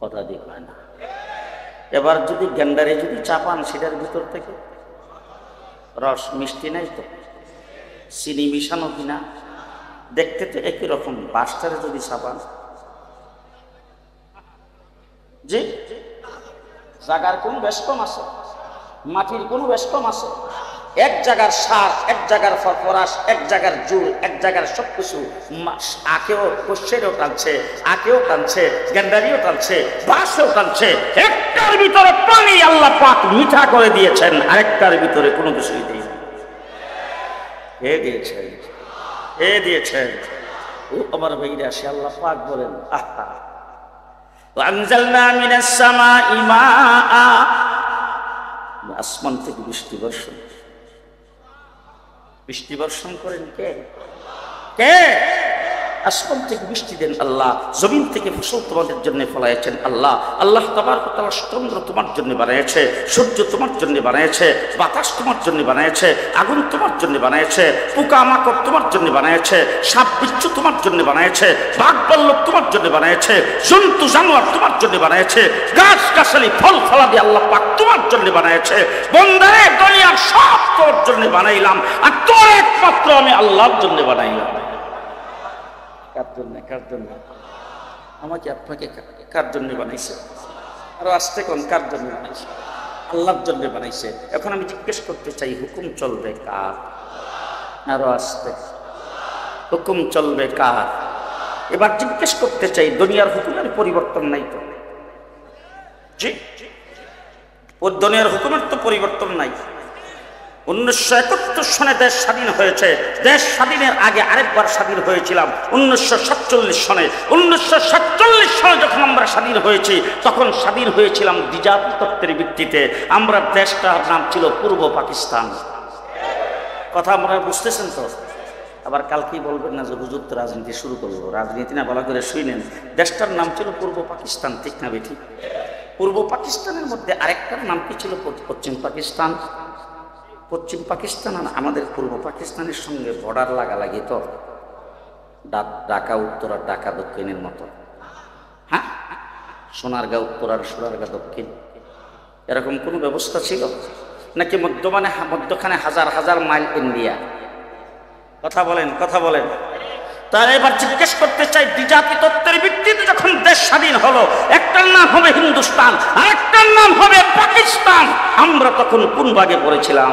S1: কথা দিয়ে হয় না। এবার যদি গেন্ডারি যদি চাপান, সেটার ভিতর থেকে রস মিষ্টি নাই তো, চিনি মিশানো কিনা, দেখতে তো একই রকম। বাঁশটারে যদি চাপান, যে জায়গার কোন বেশ কম আছে, মাটির কোন বেশ কম আছে, এক জায়গার সার, এক জায়গার ফসফরাস, এক জায়গার জোর, এক জায়গার সবকিছু। আখেও শস্যেরও টানছে, আখেও টানছে, গেন্ডারিও টানছে, বাঁশেও টানছে। একটার ভিতরে পানি আল্লাহ পাক মিঠা করে দিয়েছেন, আরেকটার ভিতরে কোনো কিছুই নেই। কে দিয়েছেন? কে দিয়েছেন? ও আমার ভাইরা, সে আল্লাহ পাক বলেন আহা আসমান থেকে বৃষ্টি বর্ষণ। বৃষ্টি বর্ষণ করেন কে? কে? আসমান থেকে বৃষ্টি দেন আল্লাহ, জমিন থেকে ফসল তোমাদের জন্য ফলাইছেন আল্লাহ। আল্লাহ তাবারক ওয়া তাআলা চন্দ্র তোমার জন্য বানিয়েছে, সূর্য তোমার জন্য বানিয়েছে, বাতাস তোমার জন্য বানিয়েছে, আগুন তোমার জন্য বানিয়েছে, পোকা মাকড় তোমার জন্য বানিয়েছে, সাপ বিচ্ছু তোমার জন্য বানিয়েছে, বাঘ ভাল্লুক তোমার জন্য বানিয়েছে, জন্তু জানোয়ার তোমার জন্য বানিয়েছে, গাছ গাছালি ফল ফলাদি আল্লাহ পাক তোমার জন্য বানিয়েছে। বন্দারে দুনিয়ার সব তোর জন্য বানাইলাম, আর তোর একমাত্র আমি আল্লাহর জন্য বানাইলাম। কার জন্য? কার জন্য? আমাকে আপনাকে কার জন্য বানাইছে? আরো আসতে কোন কার জন্য বানাইছে? আল্লাহর জন্য বানাইছে। এখন আমি জিজ্ঞেস করতে চাই, হুকুম চলবে কার? আরো আসতে, হুকুম চলবে কার? এবার জিজ্ঞেস করতে চাই, দুনিয়ার হুকুমের পরিবর্তন নাই তো? জি, দুনিয়ার হুকুমের তো পরিবর্তন নাই। 1971 সনে দেশ স্বাধীন হয়েছে। দেশ স্বাধীনের আগে আরেকবার স্বাধীন হয়েছিলাম 1947 সনে। 1947 সনে যখন আমরা স্বাধীন হয়েছি, তখন স্বাধীন হয়েছিলাম দ্বিজাতি তত্ত্বের ভিত্তিতে। আমরা দেশটার নাম ছিল পূর্ব পাকিস্তান। কথা আমরা বুঝতেছেন তো? আবার কালকেই বলবেন না যে হুজুর তো রাজনীতি শুরু করবো। রাজনীতি না, ভালো করে শুনেন। দেশটার নাম ছিল পূর্ব পাকিস্তান, ঠিক না বেঠিক? পূর্ব পাকিস্তানের মধ্যে আরেকটার নাম কি ছিল? পশ্চিম পাকিস্তান। পশ্চিম পাকিস্তান আর আমাদের পূর্ব পাকিস্তানের সঙ্গে বর্ডার লাগালাগি তো, ঢাকা উত্তর আর ঢাকা দক্ষিণের মতো। হ্যাঁ, সোনারগাঁ উত্তর আর সোনারগাঁ দক্ষিণ, এরকম কোনো ব্যবস্থা ছিল নাকি? মধ্যখানে হাজার হাজার মাইল ইন্ডিয়া। কথা বলেন, কথা বলেন। তাহলে এবার জিজ্ঞেস করতে চাই, দ্বিজাতি তত্ত্বের ভিত্তিতে যখন দেশ স্বাধীন হলো, একটার নাম হবে হিন্দুস্তান, আরেকটার নাম হবে পাকিস্তান। আমরা তখন কোন ভাগে পড়েছিলাম?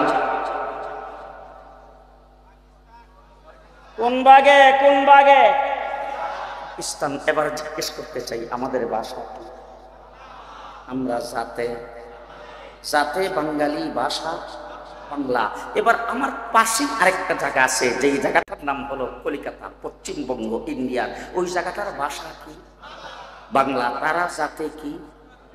S1: কোন ভাগে? কোন ভাগে? পাকিস্তান। এবার জিজ্ঞেস করতে চাই, আমাদের ভাষা কি? আমরা জাতে বাঙালি, ভাষা বাংলা। এবার আমার পাশে আরেকটা জায়গা আছে, যেই জায়গাটার নাম হলো কলিকাতা, পশ্চিমবঙ্গ, ইন্ডিয়ার। ওই জায়গাটার ভাষা কি? বাংলা। তারা জাতে কি?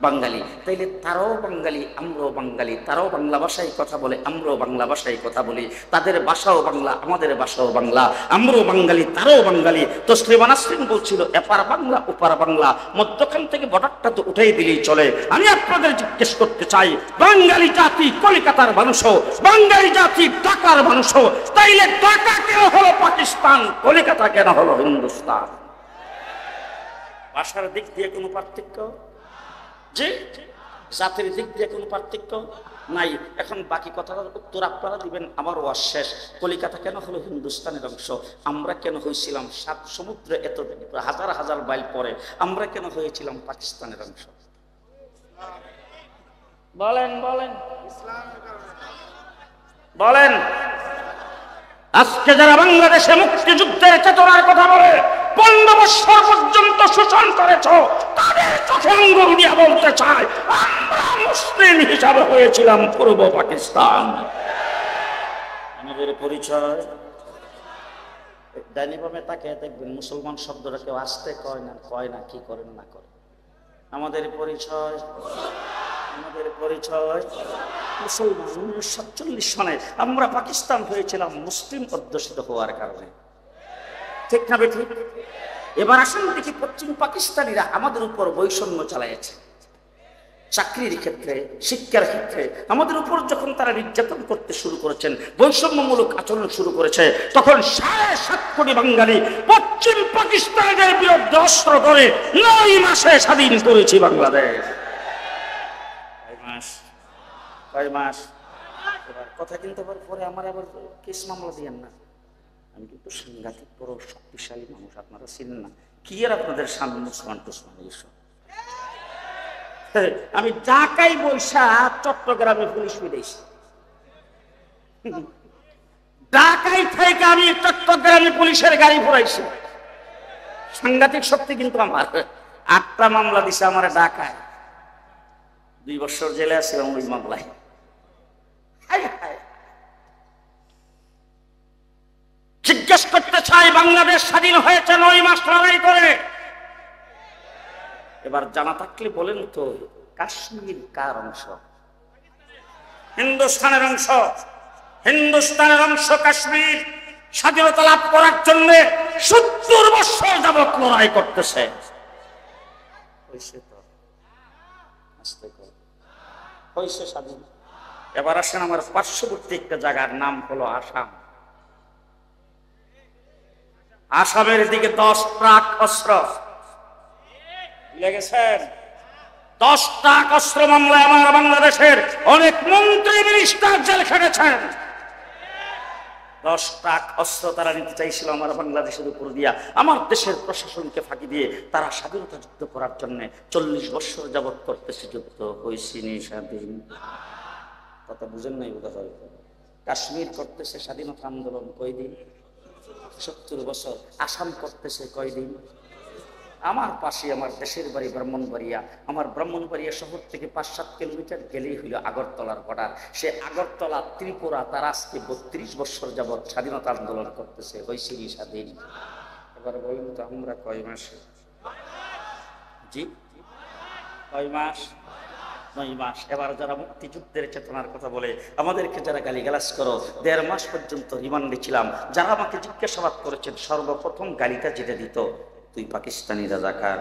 S1: বাঙালি। তাইলে তারাও বাঙালি, আমরাও বাঙালি। তারাও বাংলা ভাষায় কথা বলে, আমরাও বাংলা ভাষায় কথা বলি। তাদের ভাষাও বাংলা, আমাদের ভাষাও বাংলা। আমরাও বাঙালি, তারাও বাঙালি। তো তসলিমা নাসরিন বলছিল, এপার বাংলা ওপার বাংলা, মধ্যখান থেকে বর্ডারটা তো উঠাই দিলেই চলে। আমি আপনাদের জিজ্ঞেস করতে চাই, বাঙালি জাতি কলকাতার মানুষও, বাঙালি জাতি ঢাকার মানুষও, তাইলে ঢাকা কেন হলো পাকিস্তান, কলকাতা কেন হলো হিন্দুস্তান? ভাষার দিক দিয়ে কোনো পার্থক্য যে জাতির দিক দিয়ে কোনো পার্থক্য নাই। এখন বাকি কথাটার উত্তর আপনারা দিবেন। আমার ওয়াজ শেষ। কলিকাতা কেন হলো হিন্দুস্তানের অংশ? আমরা কেন হয়েছিলাম 7 সমুদ্রে এত হাজার হাজার মাইল পরে আমরা কেন হয়েছিলাম পাকিস্তানের অংশ? বলেন বলেন বলেন। আজকে যারা বাংলাদেশে মুক্তিযুদ্ধের চেতনার কথা বলে 15 বছর পর্যন্ত শোষণ করেছ, তাদের চোখে আঙ্গুল দিয়ে বলতে চায় আমরা মুসলিম হিসাবে হয়েছিলাম পূর্ব পাকিস্তান। আমাদের পরিচয় ডাইনিবামে তাকে দেখবেন মুসলমান শব্দটা কেউ আসতে কয় না কি করে না করে। আমাদের পরিচয় মুসলমান। 1947 সনে আমরা পাকিস্তান হয়েছিলাম মুসলিম অধ্যুষিত হওয়ার কারণে, ঠিক না বেঠিক? এবার আসেন দেখি পশ্চিম পাকিস্তানিরা আমাদের উপর বৈষম্য চালাইছে। চাকরির ক্ষেত্রে, শিক্ষার ক্ষেত্রে আমাদের উপর যখন তারা নির্যাতন করতে শুরু করেছেন, বৈষম্যমূলক আচরণ শুরু করেছে, তখন 7.5 কোটি বাঙালি পশ্চিম পাকিস্তানের বিরুদ্ধে অস্ত্র ধরে 9 মাসে স্বাধীন করেছি বাংলাদেশ। কয় মাস? এবার কথা কিনতে পারে পরে আমার আবার কেস মামলা দিয়েন না। আমি কিন্তু সাংঘাতিক বড় শক্তিশালী মানুষ, আপনারা চিনেন না। কি আর আপনাদের সামনে মুসলমান টুসমান এইসব। আমি ঢাকায় বৈশা চট্টগ্রামে পুলিশ ফিরেছি। ঢাকায় থেকে আমি চট্টগ্রামে পুলিশের গাড়ি ঘুরাইছি। সাংঘাতিক শক্তি কিন্তু আমার। 8টা মামলা দিছে আমার ঢাকায়। 2 বছর জেলে আছিলাম ওই মামলায়। জিজ্ঞেস করতে চাই, বাংলাদেশ স্বাধীন হয়েছে 9 মাস লড়াই করে। এবার জানা থাকলে বলেন তো, কাশ্মীর কার অংশ? হিন্দুস্তানের অংশ। হিন্দুস্তানের অংশ কাশ্মীর স্বাধীনতা লাভ করার জন্য 70 বছর যাবত লড়াই করতেছে। হয়েছে স্বাধীন। এবার আসেন আমার পার্শ্ববর্তী একটা জায়গার নাম হলো আসাম। আসামের দিকে 10 ট্রাক অস্ত্র লেগেছেন। 10 ট্রাক অস্ত্র মামলায় আমার বাংলাদেশের অনেক মন্ত্রী মিনিস্টার জেল খেটেছেন। 10 ট্রাক অস্ত্র তারা নিতে চাইছিল আমার বাংলাদেশের উপর দিয়া। আমার দেশের প্রশাসনকে ফাঁকি দিয়ে তারা স্বাধীনতা যুদ্ধ করার জন্য 40 বছর যাবৎ করতেছে যুদ্ধ। হয়েছিনি স্বাধীন? কথা বুঝেন নাই বোধ হয়। কাশ্মীর করতেছে স্বাধীনতা আন্দোলন কয়দিন? 70 বছর। আসাম করতেছে কয়দিন? আমার পাশে আমার দেশের বাড়ি ব্রাহ্মণবাড়িয়া। আমার ব্রাহ্মণবাড়িয়া শহর থেকে 5-7 কিলোমিটার গেলেই হইল আগরতলার বর্ডার। সে আগরতলা ত্রিপুরা তার আজকে 32 বছর যাবৎ স্বাধীনতা আন্দোলন করতেছে। হয়েছে স্বাধীন? এবার বলুন তো আমরা কয় মাসে? জি কয় মাস? 9 মাস। এবার যারা মুক্তিযুদ্ধের চেতনার কথা বলে আমাদেরকে যারা গালিগালাজ করো, 1.5 মাস পর্যন্ত রিমান্ডে ছিলাম। যারা আমাকে জিজ্ঞাসাবাদ করেছেন, সর্বপ্রথম গালিটা যেটা দিত, তুই পাকিস্তানি রাজাকার।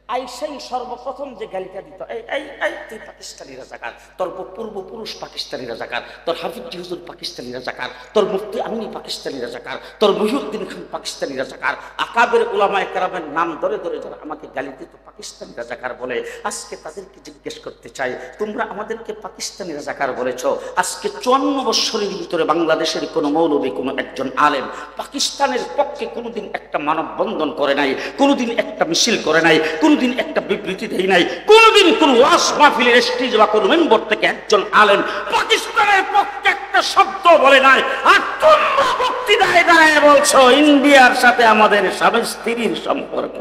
S1: আইসাই সর্বপ্রথম যে গালিটা দিত, এই তুই পাকিস্তানি রাজাকার, তোর পূর্বপুরুষ পাকিস্তানি রাজাকার, তোর হাফিজ হুজুর পাকিস্তানি রাজাকার, তোর মুফতি আমিনী পাকিস্তানি রাজাকার, তোর মহিউদ্দিন খান পাকিস্তানি রাজাকার। আকাবের উলামায়ে কেরামের নাম ধরে ধরে যারা আমাকে গালি দিত পাকিস্তানি রাজাকার বলে, আজকে তাদেরকে জিজ্ঞেস করতে চাই, তোমরা আমাদেরকে পাকিস্তানি রাজাকার বলেছ। আজকে 54 বছরের ভিতরে বাংলাদেশের কোনো মৌলবী, কোনো একজন আলেম পাকিস্তানের পক্ষে কোনোদিন একটা মানববন্ধন করে নাই, কোনোদিন একটা মিছিল করে নাই, কোনদিন একটা বিবৃতি দেয় নাই, কোনদিন কোন ওয়াজ মাহফিলের স্টেজ বা কোন মেম্বার থেকে একজন আলেম পাকিস্তানের পক্ষে একটা শব্দ বলে নাই। আর তোমরা বক্তৃতায় দাঁড়ায় বলছো ইন্ডিয়ার সাথে আমাদের স্বামী স্ত্রীর সম্পর্ক।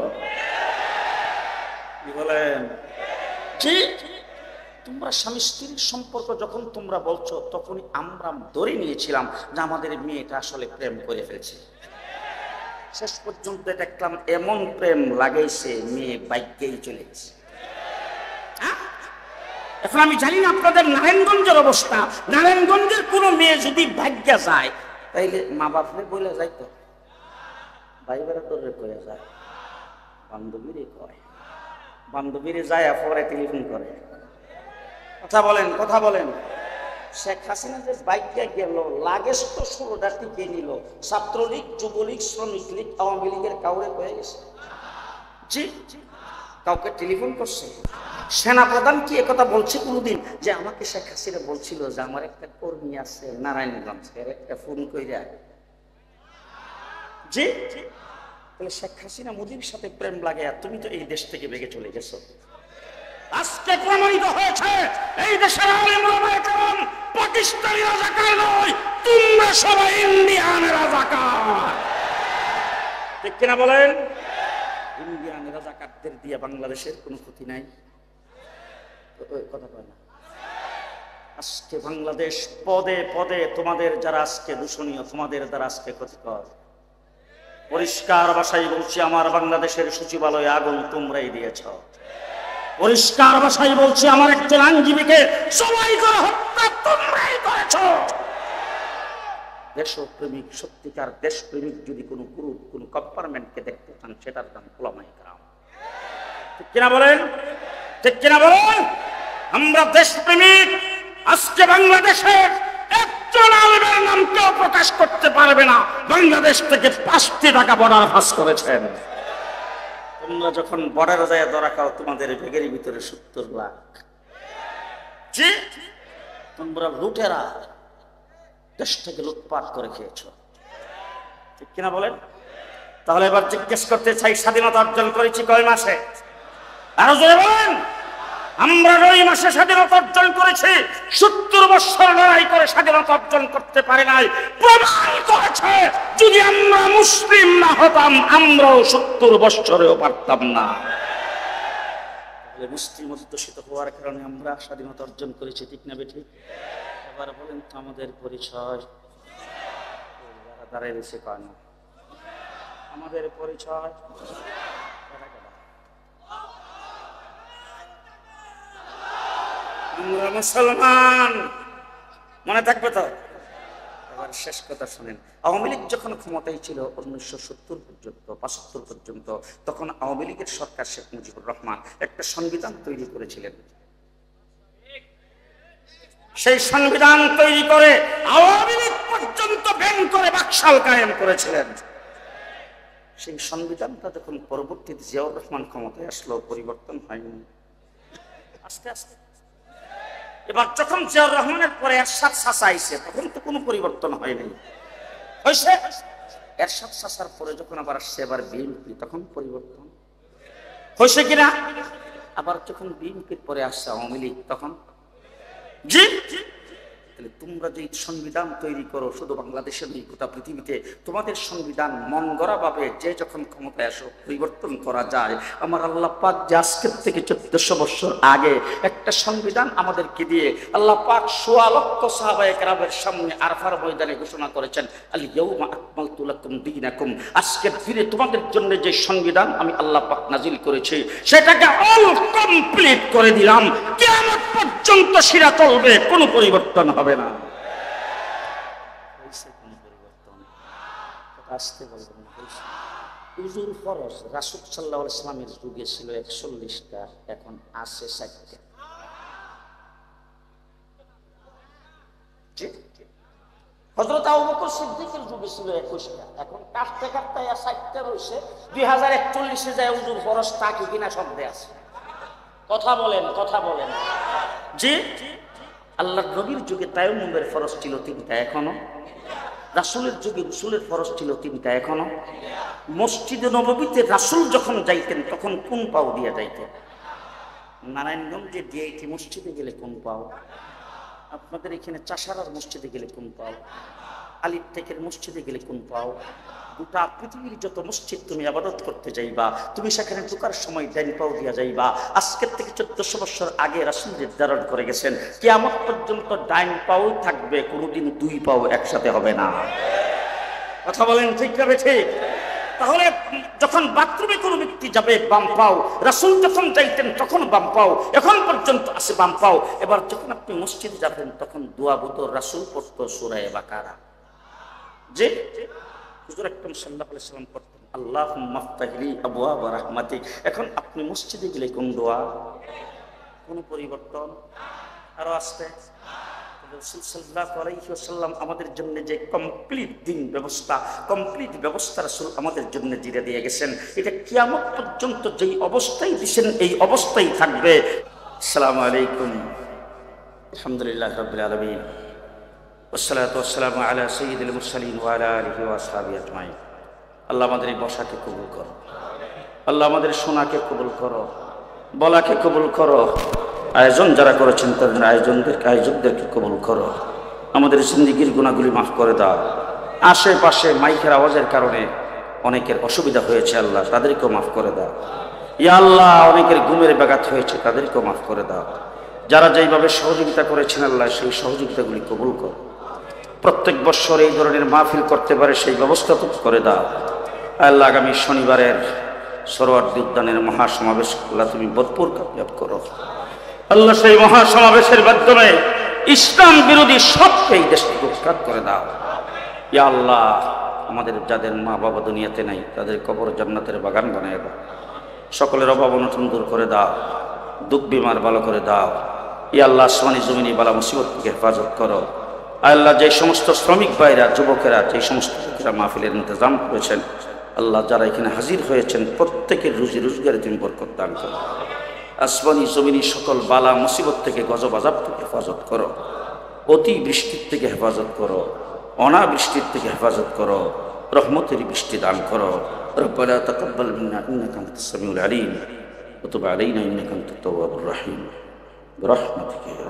S1: কি বলেন? জি, তোমরা স্বামী স্ত্রীর সম্পর্ক যখন তোমরা বলছো, তখনই আমরা ধরে নিয়েছিলাম যে আমাদের মেয়েটা আসলে প্রেম করে ফেলছে। শেষ পর্যন্ত দেখলাম এমন প্রেম লাগাইছে, মেয়ে বাইকেই চলে গেছে। এখন আমি জানি না আপনাদের নারায়ণগঞ্জের অবস্থা। নারায়ণগঞ্জের কোনো মেয়ে যদি ভাগ্যা যায়, তাইলে মা বাপরে বলে যাইতো, ভাই বেড়া তোরে কয়ে যায়, বান্ধবীরে কয়, বান্ধবীরে যায় পরে টেলিফোন করে। কথা বলেন, কথা বলেন। শেখ হাসিনা যে বাইকটা গেল, লাগেজ তো 16টা টিকে নিল। ছাত্রলীগ, যুবলীগ, শ্রমিক লীগ, আওয়ামী লীগের কাউরে হয়ে গেছে। জি, কাউকে টেলিফোন করছে? সেনাপ্রধান কি একথা বলছে কোনোদিন যে আমাকে শেখ হাসিনা বলছিল যে আমার একটা কর্মী আছে নারায়ণগঞ্জের, একটা ফোন কইরা? জি, তাহলে শেখ হাসিনা মোদির সাথে প্রেম লাগে আর তুমি তো এই দেশ থেকে বেগে চলে গেছো। আজকে প্রমাণিত হয়েছে এই দেশের আলেম ওলামায়ে কেরাম পাকিস্তানি রাজাকার নয়, তোমরা সবাই ইন্ডিয়ান রাজাকার। ঠিক কিনা বলেন? ইন্ডিয়ান রাজাকারদের দিয়ে বাংলাদেশের কোনো ক্ষতি নাই, কথা কয় না। আজকে বাংলাদেশ পদে পদে তোমাদের যারা আজকে দূষণীয়, তোমাদের দ্বারা আজকে ক্ষতিকর। পরিষ্কার ভাষায় বলছি, আমার বাংলাদেশের সচিবালয়ে আগুন তোমরাই দিয়েছ। পরিষ্কার ভাষায় বলছি, আমার একজন আইনজীবীকে সবাই করে হত্যা তোমরাই করেছ। দেশপ্রেমিক, সত্যিকার দেশপ্রেমিক যদি কোনো গ্রুপ, কোনো কম্পার্টমেন্টকে দেখতে চান, সেটার নাম ওলামায়ে কেরাম। ঠিক কিনা বলেন? ঠিক কিনা বলেন? আমরা দেশপ্রেমিক। আজকে বাংলাদেশের একজন আলেমের নাম কেউ প্রকাশ করতে পারবে না বাংলাদেশ থেকে 5টি টাকা বর্ডার পাস করেছেন। তোমরা যখন বর্ডারে যায় ধরা খাও, তোমাদের ব্যাগের ভিতরে 70 লাখ। জি, তোমরা লুটেরা, দেশ থেকে লুটপাট করে খেয়েছ। ঠিক কিনা বলেন? তাহলে এবার জিজ্ঞেস করতে চাই, স্বাধীনতা অর্জন করেছি কয় মাসে? আরো জোরে বলেন। আমরা 9 মাসে স্বাধীনতা অর্জন করেছি। 70 বছর লড়াই করে স্বাধীনতা অর্জন করতে পারে নাই। প্রমাণ করেছে যদি আমরা মুসলিম না হতাম, আমরাও 70 বছরেও পারতাম না। মুসলিম অধ্যুষিত হওয়ার কারণে আমরা স্বাধীনতা অর্জন করেছি। ঠিক না বেঠিক? এবার বলেন তো আমাদের পরিচয়। যারা দাঁড়ায় রয়েছে কয় না আমাদের পরিচয়। আমরা মুসলমান, মনে থাকবে তো? এবার শেষ কথা শুনেন। আওয়ামী লীগ যখন ক্ষমতায় ছিল 1970 পর্যন্ত, 75 পর্যন্ত, তখন আওয়ামী লীগের সরকার শেখ মুজিবুর রহমান একটা সংবিধান তৈরি করেছিলেন। সেই সংবিধান তৈরি করে আওয়ামী লীগ পর্যন্ত ব্যান করে বাকশাল কায়েম করেছিলেন। সেই সংবিধানটা যখন পরবর্তীতে জিয়াউর রহমান ক্ষমতায় আসলো, পরিবর্তন হয়নি আস্তে আস্তে। এবার যখন জিয়াউর রহমানের পরে এরশাদ চাচা আইছে, তখন তো কোনো পরিবর্তন হয়নি। হয়েছে এরশাদ চাচার পরে যখন আবার আসছে এবার বিএনপি, তখন পরিবর্তন হয়েছে কিনা? আবার যখন বিএনপির পরে আসছে আওয়ামী লীগ, তখন জি। তাহলে তোমরা যে সংবিধান তৈরি করো, শুধু বাংলাদেশের নেই, গোটা পৃথিবীতে তোমাদের সংবিধান মন গড়া ভাবে যে যখন ক্ষমতায় আসো পরিবর্তন করা যায়। আমার আল্লাহ পাক যে আজকের থেকে 1400 বছর আগে একটা সংবিধান আমাদেরকে দিয়ে আল্লাহ পাক 1.25 লক্ষ সাহাবায়ে কেরামের সামনে আরফার ময়দানে ঘোষণা করেছেন, আল ইয়াউমা আকমালতু লাকুম দীনাকুম, আজকের দিনে তোমাদের জন্য যে সংবিধান আমি আল্লাহ পাক নাজিল করেছি, সেটাকে অল কমপ্লিট করে দিলাম। কিয়ামত পর্যন্ত শিরা চলবে, কোনো পরিবর্তন হবে না। কোনো পরিবর্তন আসতে বলবেন না। উজুর ফরজ রাসূল সাল্লাল্লাহু আলাইহি ওয়াসাল্লামের যুগে ছিল 41টা, এখন আছে 60টা। হযরত আবু বকর সিদ্দিকের যুগে ছিল 21টা, এখন কাটতে কাটতে 60টা রয়েছে। 2041 যায় উজুর ফরজ থাকে কিনা সন্দেহ আছে। কথা বলেন, কথা বলেন। জি, আল্লাহর নবীর যুগে তায়াম্মুমের ফরজ ছিল 3টা, এখনো। রাসূলের যুগে রাসূলের ফরজ ছিল 3টা, এখনো। মসজিদে নববীতে রাসূল যখন যাইতেন তখন কোন পাও দিয়া যাইতেন? নারায়ণগঞ্জে ডিআইটি মসজিদে গেলে কোন পাও? আপনাদের এখানে চাষারার মসজিদে গেলে কোন পাও? আলিফটেকের মসজিদে গেলে কোন পাও? গোটা পৃথিবীর যত মসজিদ তুমি ইবাদত করতে যাইবা, তুমি সেখানে ঢোকার সময় ডাইন পাও দিয়া যাইবা। আজকের থেকে 1400 বছর আগে রাসূল নির্ধারণ করে গেছেন কিয়ামত পর্যন্ত ডাইন পাও থাকবে, কোনোদিন 2 পাও একসাথে হবে না। কথা বলেন ঠিক না ঠিক? তাহলে যখন বাথরুমে কোনো ব্যক্তি যাবে বাম পাও, রাসূল যখন যাইতেন তখন বাম পাও, এখন পর্যন্ত আছে বাম পাও। এবার যখন আপনি মসজিদে যাবেন তখন দোয়া বুতো রাসূল পড়তো সূরা বাকারা। জি, হুজুর আকরাম সাল্লাল্লাহু আলাইহি ওয়াসাল্লাম পড়তেন আল্লাহুম্মা ফতাহলি আবওয়াবা রাহমাতিক। এখন আপনি মসজিদে গেলে কোন দোয়া? কোনো পরিবর্তন? আরো আসতে রাসূল সাল্লাল্লাহু আলাইহি ওয়াসাল্লাম আমাদের জন্য যে কমপ্লিট দিন ব্যবস্থা, কমপ্লিট ব্যবস্থা রাসূল আমাদের জন্য দিয়ে দিয়ে গেছেন, এটা কিয়ামত পর্যন্ত যেই অবস্থায় দিয়েছেন এই অবস্থায় থাকবে। আসসালামু আলাইকুম, আলহামদুলিল্লাহ রাব্বিল আলামিন, ওয়াসসালাতু ওয়াসসালামু আলা সাইয়্যিদিল মুরসালিন ওয়া আলা আলিহি ওয়া আসহাবিহি আজমাইন। আল্লাহ আমাদের এই বসাকে কবুল করো, আল্লাহ আমাদের শোনাকে কবুল করো, বলাকে কবুল করো, আয়োজন যারা করেছেন তাদের আয়োজকদেরকে কবুল করো, আমাদের জিন্দেগির গুনাহগুলি মাফ করে দাও। আশেপাশে মাইকের আওয়াজের কারণে অনেকের অসুবিধা হয়েছে, আল্লাহ তাদেরকেও মাফ করে দাও। ইয়া আল্লাহ, অনেকের ঘুমের ব্যাঘাত হয়েছে, তাদেরকেও মাফ করে দাও। যারা যেইভাবে সহযোগিতা করেছেন আল্লাহ সেই সহযোগিতাগুলি কবুল করো। প্রত্যেক বৎসর এই ধরনের মাহফিল করতে পারে সেই ব্যবস্থা তো করে দাও আল্লাহ। আগামী শনিবারের সরোয়ার্দী উদ্যানের মহাসমাবেশ আল্লাহ তুমি ভরপুর কামিয়াব করো আল্লাহ। সেই মহাসমাবেশের মাধ্যমে ইসলাম বিরোধী সবকে এই দেশ থেকে উৎখাত করে দাও ইয়া আল্লাহ। আমাদের যাদের মা বাবা দুনিয়াতে নাই তাদের কবর জান্নাতের বাগান বানিয়ে দাও। সকলের অভাব অনটন দূর করে দাও, দুঃখ বিমার ভালো করে দাও ইয়া আল্লাহ। আসমানি জমিনি বালা মুসিবত থেকে হেফাজত করো আল্লাহ। যে সমস্ত শ্রমিক ভাইরা, যুবকেরা, যে সমস্ত লোকেরা মাহফিলের ইন্তজাম করেছেন আল্লাহ, যারা এখানে হাজির হয়েছেন প্রত্যেকের রুজি রোজগারে তুমি বরকত দান করো। আসমানি জমিনি সকল বালা মুসিবত থেকে, গজব আযাব থেকে হেফাজত করো, অতি বৃষ্টির থেকে হেফাজত করো, অনাবৃষ্টির থেকে হেফাজত করো, রহমতের বৃষ্টি দান করো। রব্বানা তাকাব্বাল মিন্না ইন্নাকা আনতাস সামিউল আলিম ওয়া তুব আলাইনা ইন্নাকা আনতাত তাওয়াবুর রহিম বিরহমাতিকা ইয়া